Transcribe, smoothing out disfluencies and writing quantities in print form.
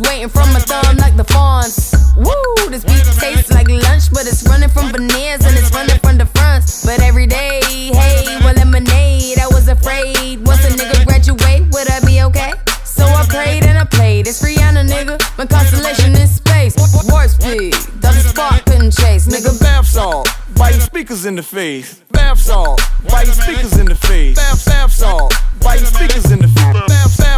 waiting from my thumb like the fawns. Woo, this beat tastes like lunch, but it's running from veneers and it's running from the fronts. But every day, hey, well, lemonade. I was afraid once a nigga graduate, would I be okay? So I prayed and I played. It's Rihanna, nigga. My constellation in space. Warp speed, the spark couldn't chase, nigga. Bath salt, biting speakers in the face. Bath salt, biting speakers in the face. Bath salt, biting speakers in the face.